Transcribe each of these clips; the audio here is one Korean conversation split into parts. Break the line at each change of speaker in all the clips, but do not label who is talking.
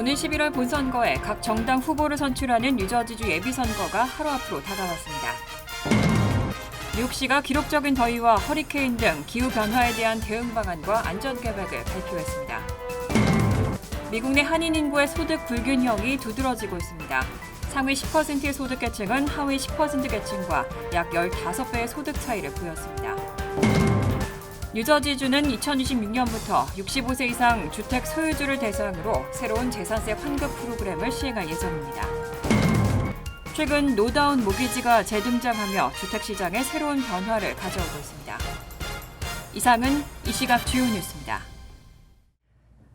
오는 11월 본선거에 각 정당 후보를 선출하는 뉴저지주 예비선거가 하루 앞으로 다가왔습니다. 뉴욕시가 기록적인 더위와 허리케인 등 기후변화에 대한 대응 방안과 안전계획을 발표했습니다. 미국 내 한인 인구의 소득 불균형이 두드러지고 있습니다. 상위 10%의 소득계층은 하위 10%계층과 약 15배의 소득 차이를 보였습니다. 뉴저지주는 2026년부터 65세 이상 주택 소유주를 대상으로 새로운 재산세 환급 프로그램을 시행할 예정입니다. 최근 노다운 모기지가 재등장하며 주택시장에 새로운 변화를 가져오고 있습니다. 이상은 이 시각 주요 뉴스입니다.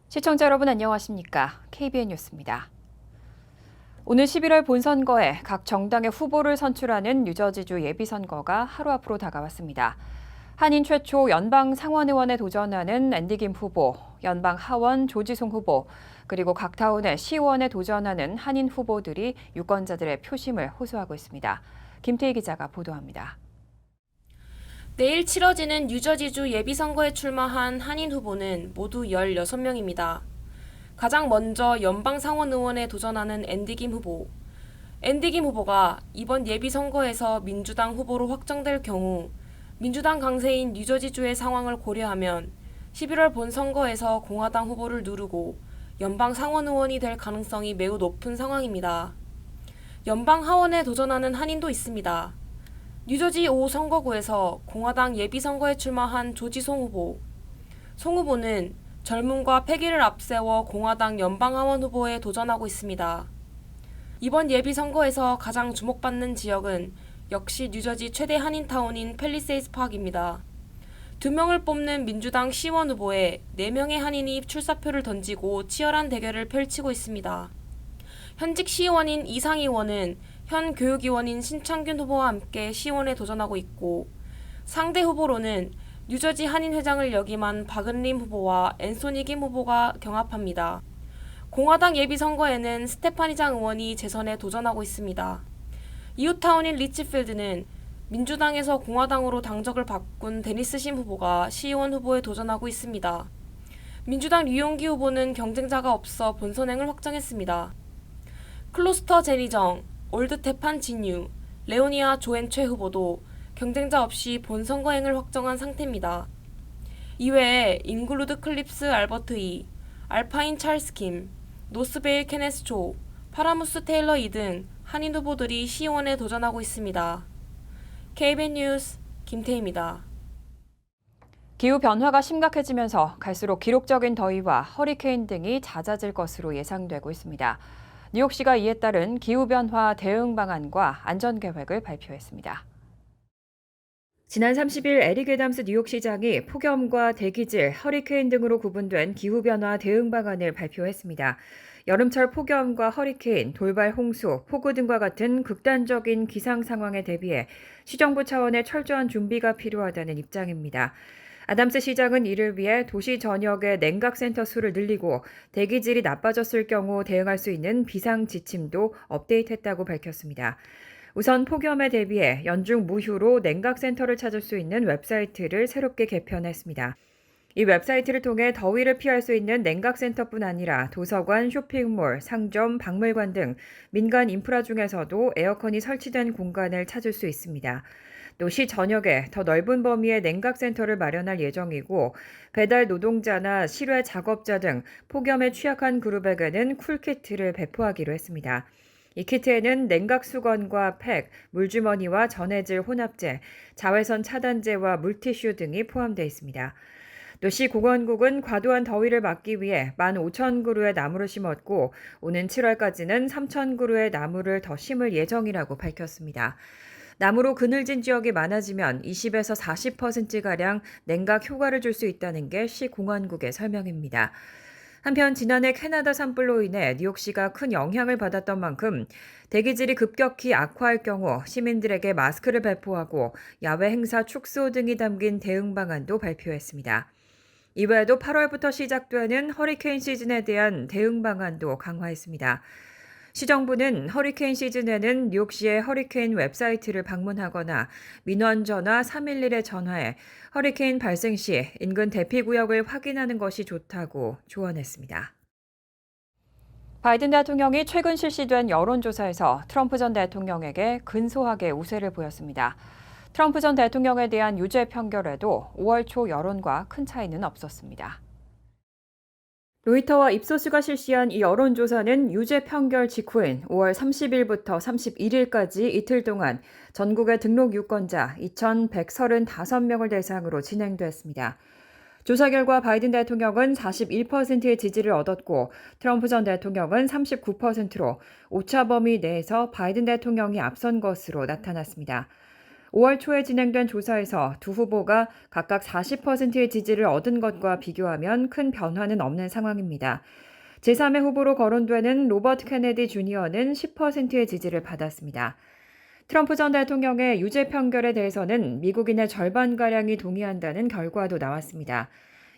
시청자 여러분 안녕하십니까? KBN 뉴스입니다. 오늘 11월 본선거에 각 정당의 후보를 선출하는 뉴저지주 예비선거가 하루 앞으로 다가왔습니다. 한인 최초 연방 상원의원에 도전하는 앤디 김 후보, 연방 하원 조지송 후보, 그리고 각 타운의 시의원에 도전하는 한인 후보들이 유권자들의 표심을 호소하고 있습니다. 김태희 기자가 보도합니다.
내일 치러지는 뉴저지주 예비선거에 출마한 한인 후보는 모두 16명입니다. 가장 먼저 연방 상원의원에 도전하는 앤디 김 후보. 앤디 김 후보가 이번 예비선거에서 민주당 후보로 확정될 경우 민주당 강세인 뉴저지주의 상황을 고려하면 11월 본선거에서 공화당 후보를 누르고 연방 상원의원이 될 가능성이 매우 높은 상황입니다. 연방 하원에 도전하는 한인도 있습니다. 뉴저지 5 선거구에서 공화당 예비선거에 출마한 조지송 후보. 송 후보는 젊음과 패기를 앞세워 공화당 연방하원 후보에 도전하고 있습니다. 이번 예비선거에서 가장 주목받는 지역은 역시 뉴저지 최대 한인타운인 팰리세이드 파크입니다. 2명을 뽑는 민주당 시의원 후보에 4명의 한인이 출사표를 던지고 치열한 대결을 펼치고 있습니다. 현직 시의원인 이상희 의원은 현 교육위원인 신창균 후보와 함께 시의원에 도전하고 있고, 상대 후보로는 뉴저지 한인회장을 역임한 박은림 후보와 앤소니 김 후보가 경합합니다. 공화당 예비선거에는 스테파니 장 의원이 재선에 도전하고 있습니다. 이웃타운인 리치필드는 민주당에서 공화당으로 당적을 바꾼 데니스 심 후보가 시의원 후보에 도전하고 있습니다. 민주당 류용기 후보는 경쟁자가 없어 본선행을 확정했습니다. 클로스터 제니정, 올드 테판 진유, 레오니아 조엔 최 후보도 경쟁자 없이 본선거행을 확정한 상태입니다. 이외에 잉글루드 클립스 알버트 이, 알파인 찰스 킴, 노스베일 케네스 조, 파라무스 테일러 이 등 한인 후보들이 시의원에 도전하고 있습니다. KBN 뉴스 김태희입니다.
기후변화가 심각해지면서 갈수록 기록적인 더위와 허리케인 등이 잦아질 것으로 예상되고 있습니다. 뉴욕시가 이에 따른 기후변화 대응 방안과 안전계획을 발표했습니다. 지난 30일 에릭 애담스 뉴욕시장이 폭염과 대기질, 허리케인 등으로 구분된 기후변화 대응 방안을 발표했습니다. 여름철 폭염과 허리케인, 돌발 홍수, 폭우 등과 같은 극단적인 기상 상황에 대비해 시정부 차원의 철저한 준비가 필요하다는 입장입니다. 아담스 시장은 이를 위해 도시 전역의 냉각센터 수를 늘리고 대기질이 나빠졌을 경우 대응할 수 있는 비상 지침도 업데이트했다고 밝혔습니다. 우선 폭염에 대비해 연중 무휴로 냉각센터를 찾을 수 있는 웹사이트를 새롭게 개편했습니다. 이 웹사이트를 통해 더위를 피할 수 있는 냉각센터뿐 아니라 도서관, 쇼핑몰, 상점, 박물관 등 민간 인프라 중에서도 에어컨이 설치된 공간을 찾을 수 있습니다. 또 시 전역에 더 넓은 범위의 냉각센터를 마련할 예정이고 배달 노동자나 실외 작업자 등 폭염에 취약한 그룹에게는 쿨키트를 배포하기로 했습니다. 이 키트에는 냉각 수건과 팩, 물주머니와 전해질 혼합제, 자외선 차단제와 물티슈 등이 포함되어 있습니다. 또 시 공원국은 과도한 더위를 막기 위해 15,000그루의 나무를 심었고 오는 7월까지는 3,000그루의 나무를 더 심을 예정이라고 밝혔습니다. 나무로 그늘진 지역이 많아지면 20에서 40%가량 냉각 효과를 줄 수 있다는 게 시 공원국의 설명입니다. 한편 지난해 캐나다 산불로 인해 뉴욕시가 큰 영향을 받았던 만큼 대기질이 급격히 악화할 경우 시민들에게 마스크를 배포하고 야외 행사 축소 등이 담긴 대응 방안도 발표했습니다. 이외에도 8월부터 시작되는 허리케인 시즌에 대한 대응 방안도 강화했습니다. 시정부는 허리케인 시즌에는 뉴욕시의 허리케인 웹사이트를 방문하거나 민원 전화 311에 전화해 허리케인 발생 시 인근 대피구역을 확인하는 것이 좋다고 조언했습니다. 바이든 대통령이 최근 실시된 여론조사에서 트럼프 전 대통령에게 근소하게 우세를 보였습니다. 트럼프 전 대통령에 대한 유죄 판결에도 5월 초 여론과 큰 차이는 없었습니다. 로이터와 입소스가 실시한 이 여론조사는 유죄 판결 직후인 5월 30일부터 31일까지 이틀 동안 전국의 등록 유권자 2,135명을 대상으로 진행됐습니다. 조사 결과 바이든 대통령은 41%의 지지를 얻었고 트럼프 전 대통령은 39%로 오차 범위 내에서 바이든 대통령이 앞선 것으로 나타났습니다. 5월 초에 진행된 조사에서 두 후보가 각각 40%의 지지를 얻은 것과 비교하면 큰 변화는 없는 상황입니다. 제3의 후보로 거론되는 로버트 케네디 주니어는 10%의 지지를 받았습니다. 트럼프 전 대통령의 유죄 판결에 대해서는 미국인의 절반가량이 동의한다는 결과도 나왔습니다.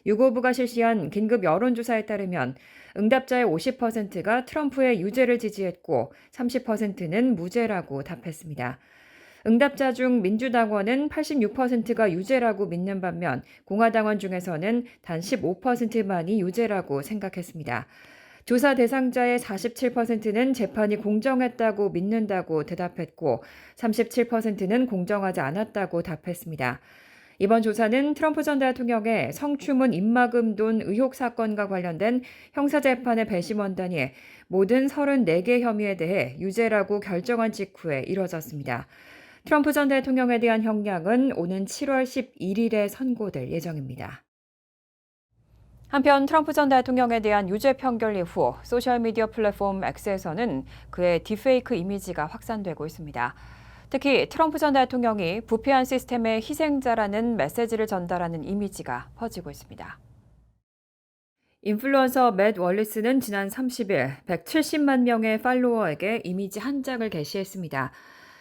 유고부가 실시한 긴급 여론조사에 따르면 응답자의 50%가 트럼프의 유죄를 지지했고 30%는 무죄라고 답했습니다. 응답자 중 민주당원은 86%가 유죄라고 믿는 반면 공화당원 중에서는 단 15%만이 유죄라고 생각했습니다. 조사 대상자의 47%는 재판이 공정했다고 믿는다고 대답했고 37%는 공정하지 않았다고 답했습니다. 이번 조사는 트럼프 전 대통령의 성추문 입막음 돈 의혹 사건과 관련된 형사재판의 배심원단이 모든 34개 혐의에 대해 유죄라고 결정한 직후에 이뤄졌습니다. 트럼프 전 대통령에 대한 형량은 오는 7월 11일에 선고될 예정입니다. 한편 트럼프 전 대통령에 대한 유죄 판결 이후 소셜미디어 플랫폼 X에서는 그의 딥페이크 이미지가 확산되고 있습니다. 특히 트럼프 전 대통령이 부패한 시스템의 희생자라는 메시지를 전달하는 이미지가 퍼지고 있습니다. 인플루언서 맷 월리스는 지난 30일 170만 명의 팔로워에게 이미지 한 장을 게시했습니다.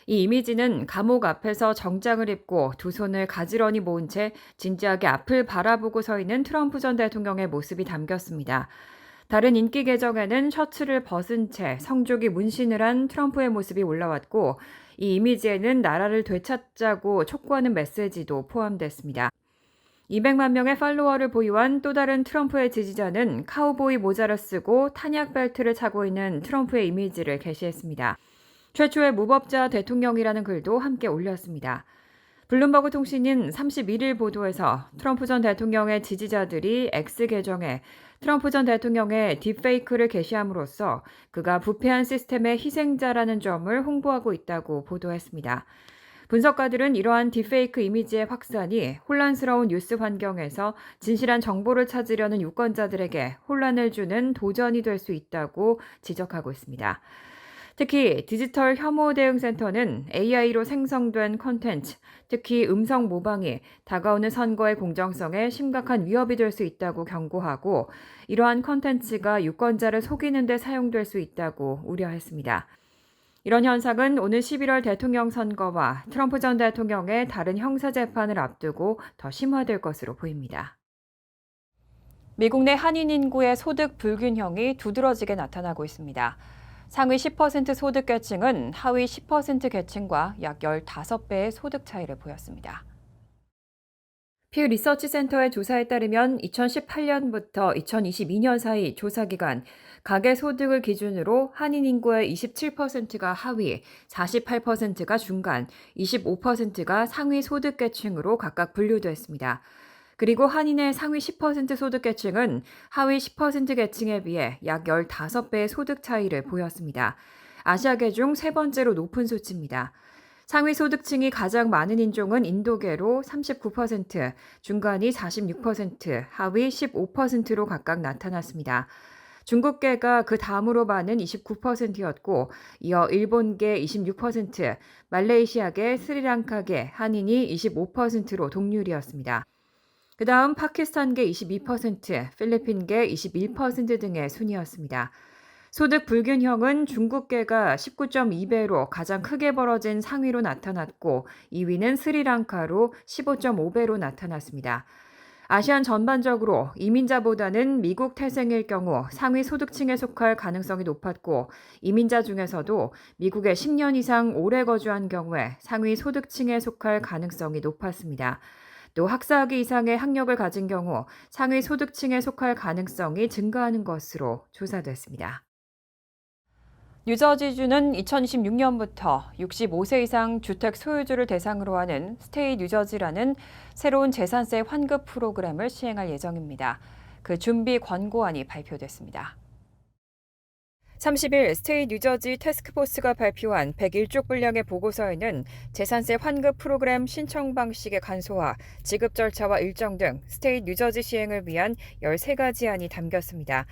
이 이미지는 감옥 앞에서 정장을 입고 두 손을 가지런히 모은 채 진지하게 앞을 바라보고 서 있는 트럼프 전 대통령의 모습이 담겼습니다. 다른 인기 계정에는 셔츠를 벗은 채 성조기 문신을 한 트럼프의 모습이 올라왔고 이 이미지에는 나라를 되찾자고 촉구하는 메시지도 포함됐습니다. 200만 명의 팔로워를 보유한 또 다른 트럼프의 지지자는 카우보이 모자를 쓰고 탄약 벨트를 차고 있는 트럼프의 이미지를 게시했습니다. 최초의 무법자 대통령이라는 글도 함께 올렸습니다. 블룸버그 통신인 31일 보도에서 트럼프 전 대통령의 지지자들이 X 계정에 트럼프 전 대통령의 딥페이크를 게시함으로써 그가 부패한 시스템의 희생자라는 점을 홍보하고 있다고 보도했습니다. 분석가들은 이러한 딥페이크 이미지의 확산이 혼란스러운 뉴스 환경에서 진실한 정보를 찾으려는 유권자들에게 혼란을 주는 도전이 될 수 있다고 지적하고 있습니다. 특히 디지털 혐오 대응 센터는 AI로 생성된 콘텐츠, 특히 음성 모방이 다가오는 선거의 공정성에 심각한 위협이 될 수 있다고 경고하고 이러한 콘텐츠가 유권자를 속이는 데 사용될 수 있다고 우려했습니다. 이런 현상은 오는 11월 대통령 선거와 트럼프 전 대통령의 다른 형사재판을 앞두고 더 심화될 것으로 보입니다. 미국 내 한인 인구의 소득 불균형이 두드러지게 나타나고 있습니다. 상위 10% 소득 계층은 하위 10% 계층과 약 15배의 소득 차이를 보였습니다. 퓨 리서치 센터의 조사에 따르면 2018년부터 2022년 사이 조사 기간 가계 소득을 기준으로 한인 인구의 27%가 하위, 48%가 중간, 25%가 상위 소득 계층으로 각각 분류됐습니다. 그리고 한인의 상위 10% 소득 계층은 하위 10% 계층에 비해 약 15배의 소득 차이를 보였습니다. 아시아계 중 세 번째로 높은 수치입니다. 상위 소득층이 가장 많은 인종은 인도계로 39%, 중간이 46%, 하위 15%로 각각 나타났습니다. 중국계가 그 다음으로 많은 29%였고 이어 일본계 26%, 말레이시아계, 스리랑카계, 한인이 25%로 동률이었습니다. 그 다음 파키스탄계 22%, 필리핀계 21% 등의 순이었습니다. 소득 불균형은 중국계가 19.2배로 가장 크게 벌어진 상위로 나타났고 2위는 스리랑카로 15.5배로 나타났습니다. 아시안 전반적으로 이민자보다는 미국 태생일 경우 상위 소득층에 속할 가능성이 높았고 이민자 중에서도 미국에 10년 이상 오래 거주한 경우에 상위 소득층에 속할 가능성이 높았습니다. 또 학사학위 이상의 학력을 가진 경우 상위 소득층에 속할 가능성이 증가하는 것으로 조사됐습니다. 뉴저지주는 2026년부터 65세 이상 주택 소유주를 대상으로 하는 스테이 뉴저지라는 새로운 재산세 환급 프로그램을 시행할 예정입니다. 그 준비 권고안이 발표됐습니다. 30일 스테이 뉴저지 태스크포스가 발표한 101쪽 분량의 보고서에는 재산세 환급 프로그램 신청 방식의 간소화, 지급 절차와 일정 등 스테이 뉴저지 시행을 위한 13가지 안이 담겼습니다.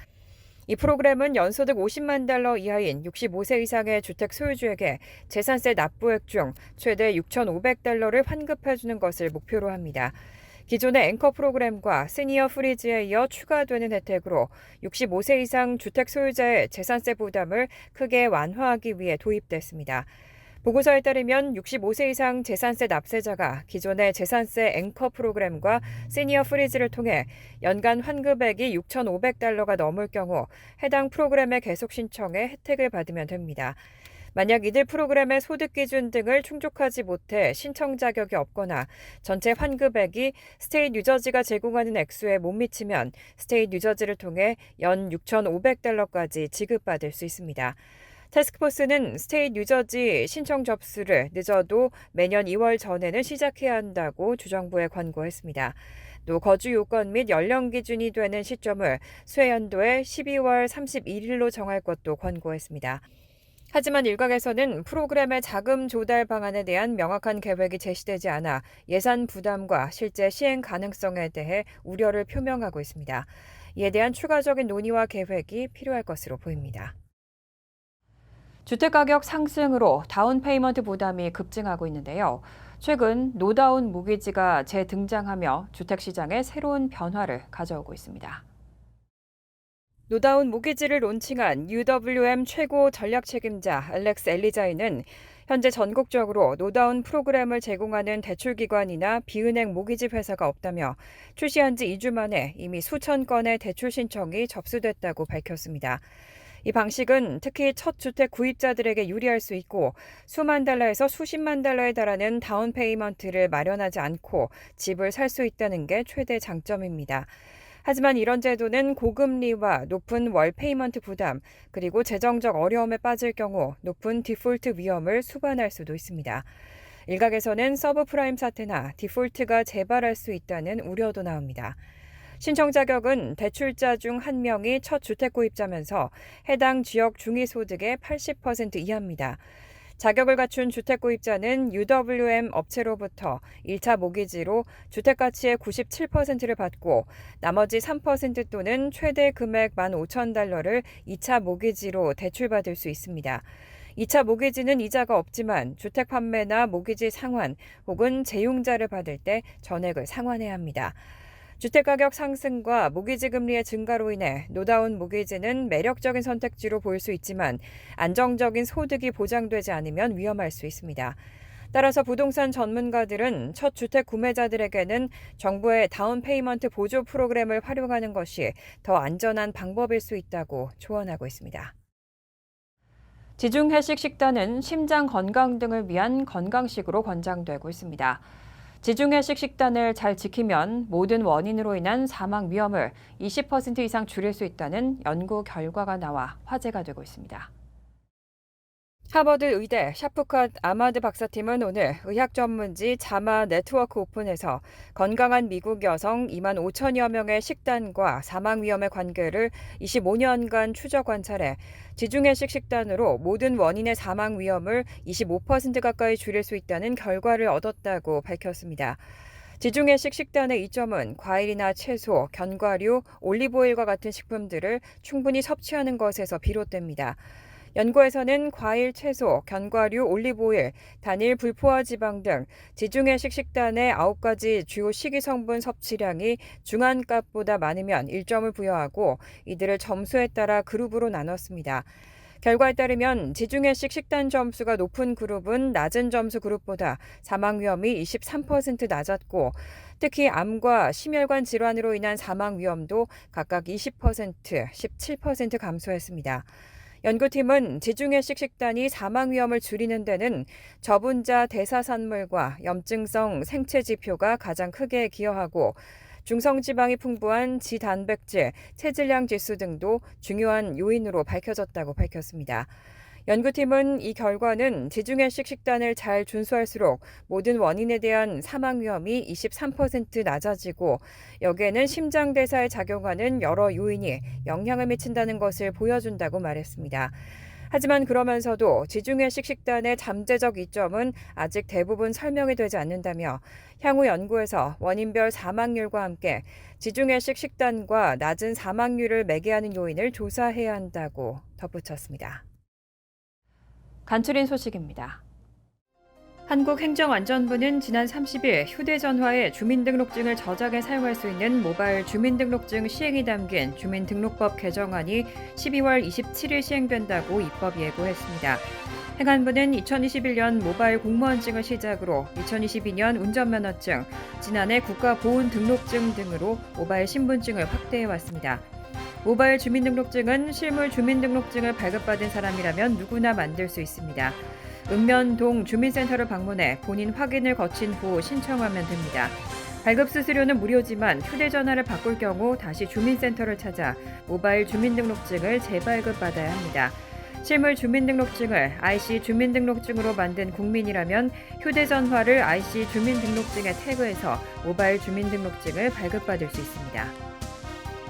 이 프로그램은 연소득 50만 달러 이하인 65세 이상의 주택 소유주에게 재산세 납부액 중 최대 6,500달러를 환급해주는 것을 목표로 합니다. 기존의 앵커 프로그램과 시니어 프리즈에 이어 추가되는 혜택으로 65세 이상 주택 소유자의 재산세 부담을 크게 완화하기 위해 도입됐습니다. 보고서에 따르면 65세 이상 재산세 납세자가 기존의 재산세 앵커 프로그램과 시니어 프리즈를 통해 연간 환급액이 6,500달러가 넘을 경우 해당 프로그램의 계속 신청에 혜택을 받으면 됩니다. 만약 이들 프로그램의 소득 기준 등을 충족하지 못해 신청 자격이 없거나 전체 환급액이 스테이트 뉴저지가 제공하는 액수에 못 미치면 스테이트 뉴저지를 통해 연 6,500달러까지 지급받을 수 있습니다. 태스크포스는 스테이트 뉴저지 신청 접수를 늦어도 매년 2월 전에는 시작해야 한다고 주정부에 권고했습니다. 또 거주 요건 및 연령 기준이 되는 시점을 쇠연도의 12월 31일로 정할 것도 권고했습니다. 하지만 일각에서는 프로그램의 자금 조달 방안에 대한 명확한 계획이 제시되지 않아 예산 부담과 실제 시행 가능성에 대해 우려를 표명하고 있습니다. 이에 대한 추가적인 논의와 계획이 필요할 것으로 보입니다. 주택가격 상승으로 다운페이먼트 부담이 급증하고 있는데요. 최근 노다운 모기지가 재등장하며 주택시장에 새로운 변화를 가져오고 있습니다. 노다운 모기지를 론칭한 UWM 최고 전략 책임자 알렉스 엘리자이는 현재 전국적으로 노다운 프로그램을 제공하는 대출기관이나 비은행 모기지 회사가 없다며 출시한 지 2주 만에 이미 수천 건의 대출 신청이 접수됐다고 밝혔습니다. 이 방식은 특히 첫 주택 구입자들에게 유리할 수 있고 수만 달러에서 수십만 달러에 달하는 다운페이먼트를 마련하지 않고 집을 살 수 있다는 게 최대 장점입니다. 하지만 이런 제도는 고금리와 높은 월 페이먼트 부담, 그리고 재정적 어려움에 빠질 경우 높은 디폴트 위험을 수반할 수도 있습니다. 일각에서는 서브프라임 사태나 디폴트가 재발할 수 있다는 우려도 나옵니다. 신청 자격은 대출자 중 한 명이 첫 주택 구입자면서 해당 지역 중위소득의 80% 이하입니다. 자격을 갖춘 주택 구입자는 UWM 업체로부터 1차 모기지로 주택 가치의 97%를 받고 나머지 3% 또는 최대 금액 15,000달러를 2차 모기지로 대출받을 수 있습니다. 2차 모기지는 이자가 없지만 주택 판매나 모기지 상환 혹은 재융자를 받을 때 전액을 상환해야 합니다. 주택가격 상승과 모기지 금리의 증가로 인해 노다운 모기지는 매력적인 선택지로 보일 수 있지만 안정적인 소득이 보장되지 않으면 위험할 수 있습니다. 따라서 부동산 전문가들은 첫 주택 구매자들에게는 정부의 다운페이먼트 보조 프로그램을 활용하는 것이 더 안전한 방법일 수 있다고 조언하고 있습니다. 지중해식 식단은 심장 건강 등을 위한 건강식으로 권장되고 있습니다. 지중해식 식단을 잘 지키면 모든 원인으로 인한 사망 위험을 20% 이상 줄일 수 있다는 연구 결과가 나와 화제가 되고 있습니다. 하버드 의대 샤프캇 아마드 박사팀은 오늘 의학 전문지 자마 네트워크 오픈에서 건강한 미국 여성 2만 5천여 명의 식단과 사망 위험의 관계를 25년간 추적 관찰해 지중해식 식단으로 모든 원인의 사망 위험을 25% 가까이 줄일 수 있다는 결과를 얻었다고 밝혔습니다. 지중해식 식단의 이점은 과일이나 채소, 견과류, 올리브오일과 같은 식품들을 충분히 섭취하는 것에서 비롯됩니다. 연구에서는 과일, 채소, 견과류, 올리브오일, 단일 불포화 지방 등 지중해식 식단의 9가지 주요 식이성분 섭취량이 중한값보다 많으면 1점을 부여하고 이들을 점수에 따라 그룹으로 나눴습니다. 결과에 따르면 지중해식 식단 점수가 높은 그룹은 낮은 점수 그룹보다 사망 위험이 23% 낮았고 특히 암과 심혈관 질환으로 인한 사망 위험도 각각 20%, 17% 감소했습니다. 연구팀은 지중해식 식단이 사망 위험을 줄이는 데는 저분자 대사산물과 염증성 생체 지표가 가장 크게 기여하고 중성지방이 풍부한 지단백질, 체질량 지수 등도 중요한 요인으로 밝혀졌다고 밝혔습니다. 연구팀은 이 결과는 지중해식 식단을 잘 준수할수록 모든 원인에 대한 사망 위험이 23% 낮아지고 여기에는 심장대사에 작용하는 여러 요인이 영향을 미친다는 것을 보여준다고 말했습니다. 하지만 그러면서도 지중해식 식단의 잠재적 이점은 아직 대부분 설명이 되지 않는다며 향후 연구에서 원인별 사망률과 함께 지중해식 식단과 낮은 사망률을 매개하는 요인을 조사해야 한다고 덧붙였습니다. 간추린 소식입니다. 한국행정안전부는 지난 30일 휴대전화에 주민등록증을 저장해 사용할 수 있는 모바일 주민등록증 시행이 담긴 주민등록법 개정안이 12월 27일 시행된다고 입법 예고했습니다. 행안부는 2021년 모바일 공무원증을 시작으로 2022년 운전면허증, 지난해 국가보훈등록증 등으로 모바일 신분증을 확대해왔습니다. 모바일 주민등록증은 실물 주민등록증을 발급받은 사람이라면 누구나 만들 수 있습니다. 읍면동 주민센터를 방문해 본인 확인을 거친 후 신청하면 됩니다. 발급 수수료는 무료지만 휴대전화를 바꿀 경우 다시 주민센터를 찾아 모바일 주민등록증을 재발급받아야 합니다. 실물 주민등록증을 IC 주민등록증으로 만든 국민이라면 휴대전화를 IC 주민등록증에 태그해서 모바일 주민등록증을 발급받을 수 있습니다.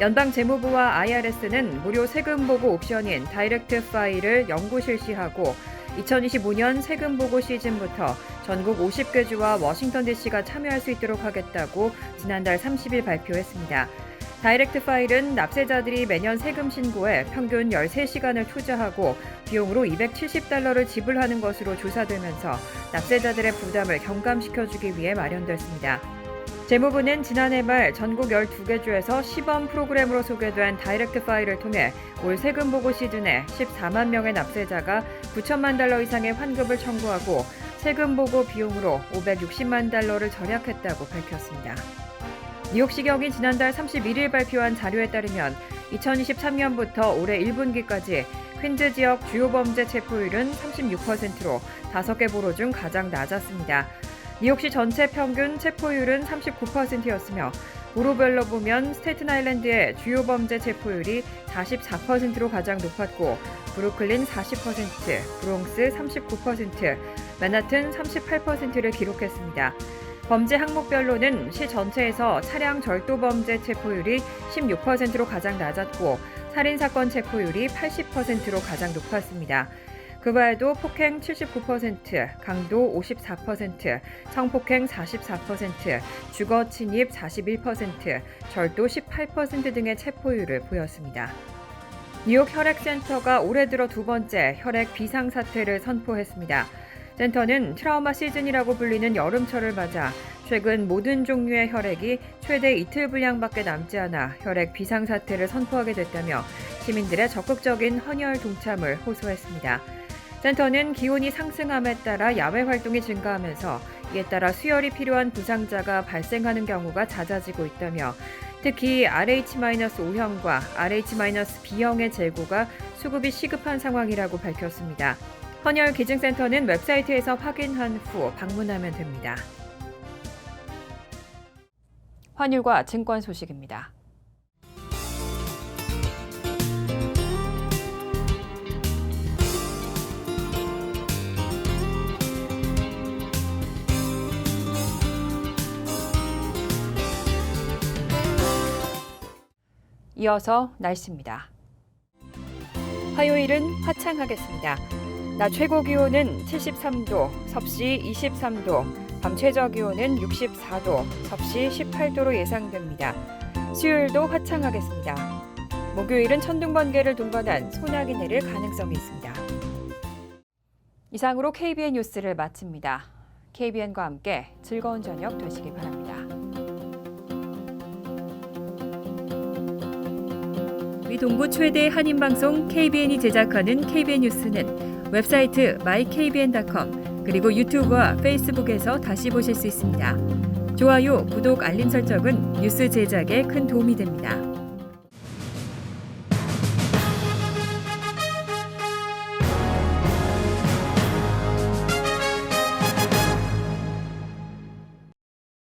연방재무부와 IRS는 무료 세금보고 옵션인 다이렉트 파일을 연구 실시하고 2025년 세금보고 시즌부터 전국 50개 주와 워싱턴 DC가 참여할 수 있도록 하겠다고 지난달 30일 발표했습니다. 다이렉트 파일은 납세자들이 매년 세금 신고에 평균 13시간을 투자하고 비용으로 $270를 지불하는 것으로 조사되면서 납세자들의 부담을 경감시켜주기 위해 마련됐습니다. 재무부는 지난해 말 전국 12개 주에서 시범 프로그램으로 소개된 다이렉트 파일을 통해 올 세금 보고 시즌에 14만 명의 납세자가 $9천만 이상의 환급을 청구하고 세금 보고 비용으로 $560만 절약했다고 밝혔습니다. 뉴욕시경이 지난달 31일 발표한 자료에 따르면 2023년부터 올해 1분기까지 퀸즈 지역 주요 범죄 체포율은 36%로 5개 보로 중 가장 낮았습니다. 뉴욕시 전체 평균 체포율은 39%였으며 보로별로 보면 스테이튼-아일랜드의 주요 범죄 체포율이 44%로 가장 높았고 브루클린 40%, 브롱스 39%, 맨하튼 38%를 기록했습니다. 범죄 항목별로는 시 전체에서 차량 절도 범죄 체포율이 16%로 가장 낮았고 살인사건 체포율이 80%로 가장 높았습니다. 그 외에도 폭행 79%, 강도 54%, 성폭행 44%, 주거 침입 41%, 절도 18% 등의 체포율을 보였습니다. 뉴욕 혈액센터가 올해 들어 두 번째 혈액 비상사태를 선포했습니다. 센터는 트라우마 시즌이라고 불리는 여름철을 맞아 최근 모든 종류의 혈액이 최대 이틀 분량밖에 남지 않아 혈액 비상사태를 선포하게 됐다며 시민들의 적극적인 헌혈 동참을 호소했습니다. 센터는 기온이 상승함에 따라 야외 활동이 증가하면서 이에 따라 수혈이 필요한 부상자가 발생하는 경우가 잦아지고 있다며 특히 RH-5형과 RH-B형의 재고가 수급이 시급한 상황이라고 밝혔습니다. 헌혈 기증센터는 웹사이트에서 확인한 후 방문하면 됩니다. 환율과 증권 소식입니다. 이어서 날씨입니다. 화요일은 화창하겠습니다. 낮 최고 기온은 73도, 섭씨 23도, 밤 최저 기온은 64도, 섭씨 18도로 예상됩니다. 수요일도 화창하겠습니다. 목요일은 천둥 번개를 동반한 소나기 내릴 가능성이 있습니다. 이상으로 KBN 뉴스를 마칩니다. KBN과 함께 즐거운 저녁 되시기 바랍니다. 우리 동부 최대 한인방송 KBN이 제작하는 KBN 뉴스는 웹사이트 mykbn.com 그리고 유튜브와 페이스북에서 다시 보실 수 있습니다. 좋아요, 구독, 알림 설정은 뉴스 제작에 큰 도움이 됩니다.